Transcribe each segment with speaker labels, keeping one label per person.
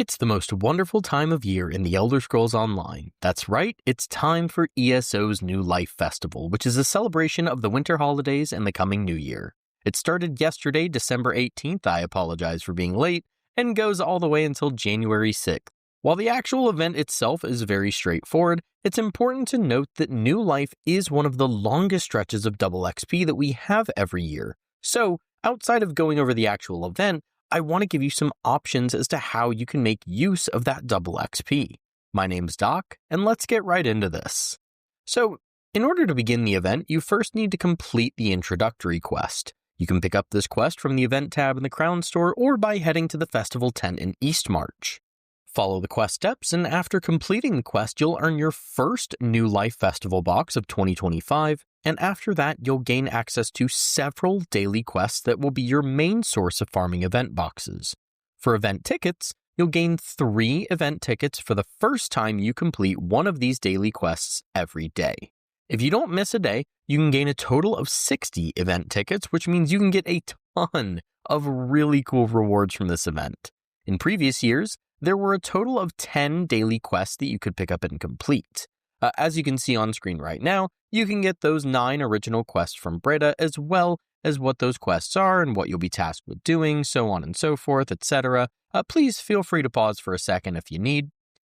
Speaker 1: It's the most wonderful time of year in the Elder Scrolls Online. That's right, it's time for ESO's New Life Festival, which is a celebration of the winter holidays and the coming new year. It started yesterday, December 18th, I apologize for being late, and goes all the way until January 6th. While the actual event itself is very straightforward, it's important to note that New Life is one of the longest stretches of double XP that we have every year. So, outside of going over the actual event, I want to give you some options as to how you can make use of that double XP. My name's Doc, and let's get right into this. So, in order to begin the event, you first need to complete the introductory quest. You can pick up this quest from the event tab in the Crown Store or by heading to the festival tent in Eastmarch. Follow the quest steps, and after completing the quest, you'll earn your first New Life Festival box of 2025, and after that, you'll gain access to several daily quests that will be your main source of farming event boxes. For event tickets, you'll gain 3 event tickets for the first time you complete one of these daily quests every day. If you don't miss a day, you can gain a total of 60 event tickets, which means you can get a ton of really cool rewards from this event. In previous years, there were a total of 10 daily quests that you could pick up and complete. As you can see on screen right now, you can get those 9 original quests from Breda, as well as what those quests are and what you'll be tasked with doing, so on and so forth, etc. Please feel free to pause for a second if you need.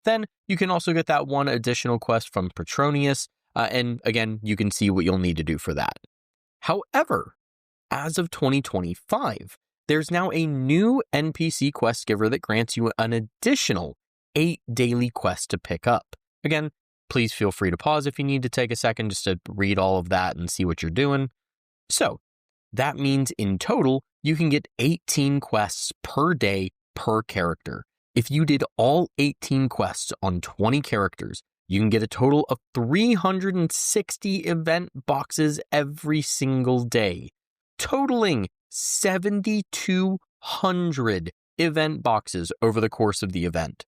Speaker 1: Then you can also get that one additional quest from Petronius, and again, you can see what you'll need to do for that. However, as of 2025, there's now a new NPC quest giver that grants you an additional 8 daily quests to pick up. Again, please feel free to pause if you need to take a second just to read all of that and see what you're doing. So, that means in total, you can get 18 quests per day per character. If you did all 18 quests on 20 characters, you can get a total of 360 event boxes every single day, totaling 7,200 event boxes over the course of the event.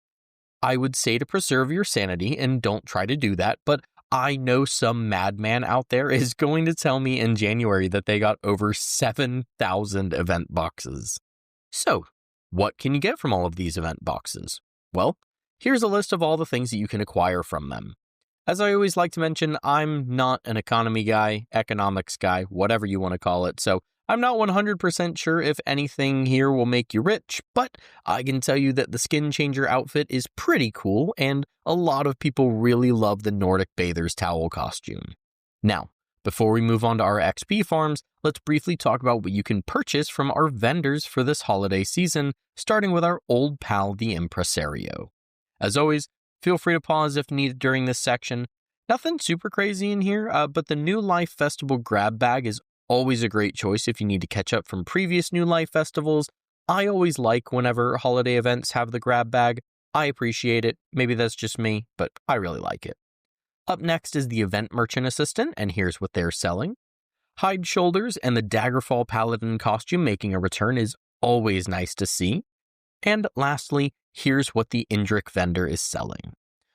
Speaker 1: I would say to preserve your sanity and don't try to do that, but I know some madman out there is going to tell me in January that they got over 7,000 event boxes. So, what can you get from all of these event boxes? Well, here's a list of all the things that you can acquire from them. As I always like to mention, I'm not an economy guy, economics guy, whatever you want to call it, so I'm not 100% sure if anything here will make you rich, but I can tell you that the Skin Changer outfit is pretty cool, and a lot of people really love the Nordic Bather's towel costume. Now, before we move on to our XP farms, let's briefly talk about what you can purchase from our vendors for this holiday season, starting with our old pal, the Impresario. As always, feel free to pause if needed during this section. Nothing super crazy in here, but the New Life Festival grab bag is always a great choice if you need to catch up from previous New Life festivals. I always like whenever holiday events have the grab bag. I appreciate it. Maybe that's just me, but I really like it. Up next is the Event Merchant Assistant, and here's what they're selling. Hide Shoulders and the Daggerfall Paladin costume making a return is always nice to see. And lastly, here's what the Indrik vendor is selling.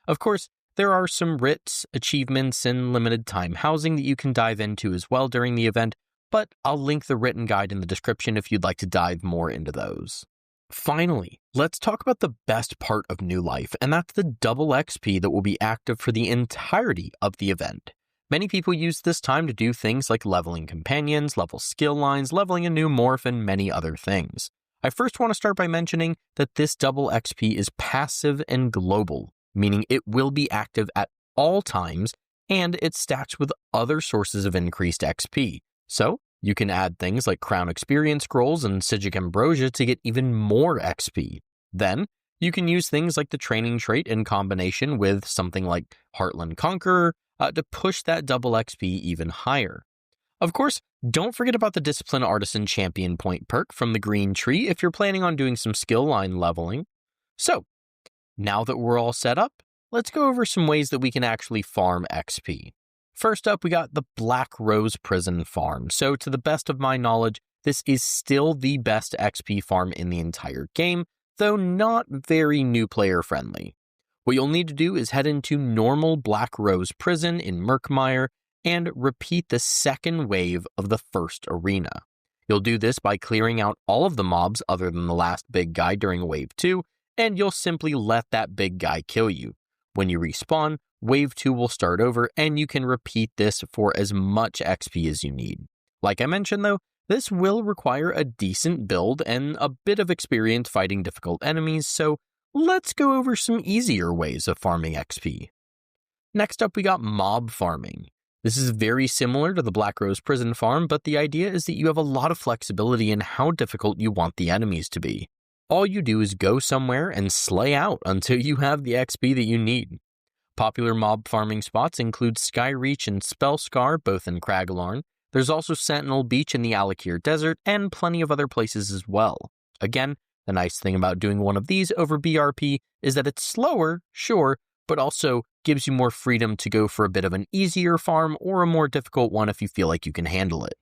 Speaker 1: Of course, there are some writs, achievements, and limited time housing that you can dive into as well during the event, but I'll link the written guide in the description if you'd like to dive more into those. Finally, let's talk about the best part of New Life, and that's the double XP that will be active for the entirety of the event. Many people use this time to do things like leveling companions, level skill lines, leveling a new morph, and many other things. I first want to start by mentioning that this double XP is passive and global, meaning it will be active at all times, and it stacks with other sources of increased XP. So, you can add things like Crown Experience Scrolls and Psijic Ambrosia to get even more XP. Then, you can use things like the training trait in combination with something like Heartland Conqueror to push that double XP even higher. Of course, don't forget about the Discipline Artisan Champion Point perk from the Green Tree if you're planning on doing some skill line leveling. So, now that we're all set up, let's go over some ways that we can actually farm XP. First up, we got the Black Rose Prison farm. So to the best of my knowledge, this is still the best XP farm in the entire game, though not very new player friendly. What you'll need to do is head into normal Black Rose Prison in Murkmire and repeat the second wave of the first arena. You'll do this by clearing out all of the mobs other than the last big guy during Wave 2, and you'll simply let that big guy kill you. When you respawn, Wave 2 will start over, and you can repeat this for as much XP as you need. Like I mentioned though, this will require a decent build and a bit of experience fighting difficult enemies, so let's go over some easier ways of farming XP. Next up, we got mob farming. This is very similar to the Black Rose Prison farm, but the idea is that you have a lot of flexibility in how difficult you want the enemies to be. All you do is go somewhere and slay out until you have the XP that you need. Popular mob farming spots include Skyreach and Spellscar, both in Cragalorn. There's also Sentinel Beach in the Alakir Desert, and plenty of other places as well. Again, the nice thing about doing one of these over BRP is that it's slower, sure, but also gives you more freedom to go for a bit of an easier farm or a more difficult one if you feel like you can handle it.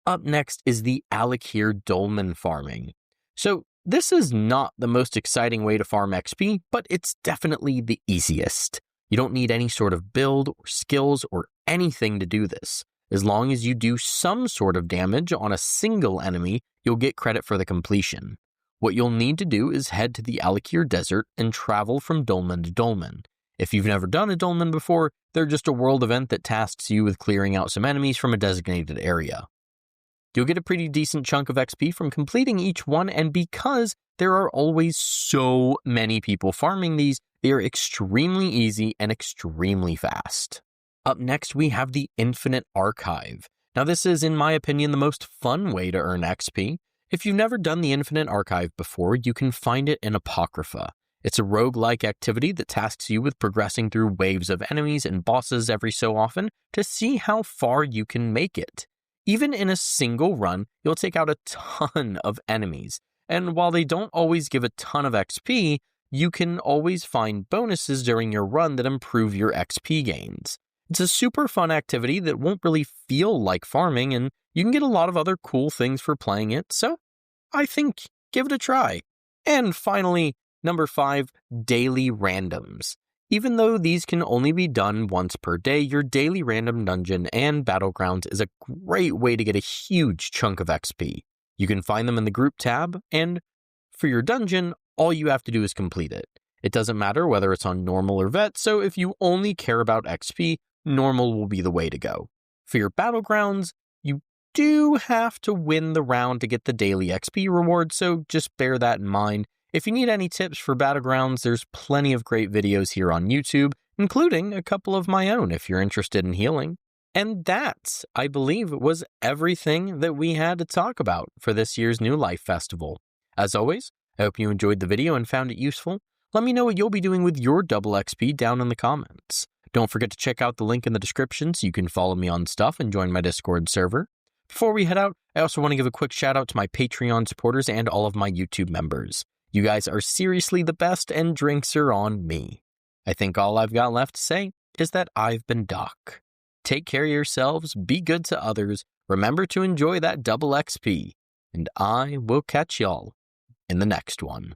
Speaker 1: Up next is the Alakir Dolmen farming. So this is not the most exciting way to farm XP, but it's definitely the easiest. You don't need any sort of build or skills or anything to do this. As long as you do some sort of damage on a single enemy, you'll get credit for the completion. What you'll need to do is head to the Alakir Desert and travel from dolmen to dolmen. If you've never done a dolmen before, they're just a world event that tasks you with clearing out some enemies from a designated area. You'll get a pretty decent chunk of XP from completing each one, and because there are always so many people farming these, they are extremely easy and extremely fast. Up next, we have the Infinite Archive. Now this is, in my opinion, the most fun way to earn XP. If you've never done the Infinite Archive before, you can find it in Apocrypha. It's a roguelike activity that tasks you with progressing through waves of enemies and bosses every so often to see how far you can make it. Even in a single run, you'll take out a ton of enemies, and while they don't always give a ton of XP, you can always find bonuses during your run that improve your XP gains. It's a super fun activity that won't really feel like farming, and you can get a lot of other cool things for playing it, so I think give it a try. And finally, number 5, daily randoms. Even though these can only be done once per day, your daily random dungeon and battlegrounds is a great way to get a huge chunk of XP. You can find them in the group tab, and for your dungeon, all you have to do is complete it. It doesn't matter whether it's on normal or vet, so if you only care about XP, normal will be the way to go. For your battlegrounds, you do have to win the round to get the daily XP reward, so just bear that in mind. If you need any tips for battlegrounds, there's plenty of great videos here on YouTube, including a couple of my own if you're interested in healing. And that, I believe, was everything that we had to talk about for this year's New Life Festival. As always, I hope you enjoyed the video and found it useful. Let me know what you'll be doing with your double XP down in the comments. Don't forget to check out the link in the description so you can follow me on stuff and join my Discord server. Before we head out, I also want to give a quick shout out to my Patreon supporters and all of my YouTube members. You guys are seriously the best, and drinks are on me. I think all I've got left to say is that I've been Doc. Take care of yourselves, be good to others, remember to enjoy that double XP, and I will catch y'all in the next one.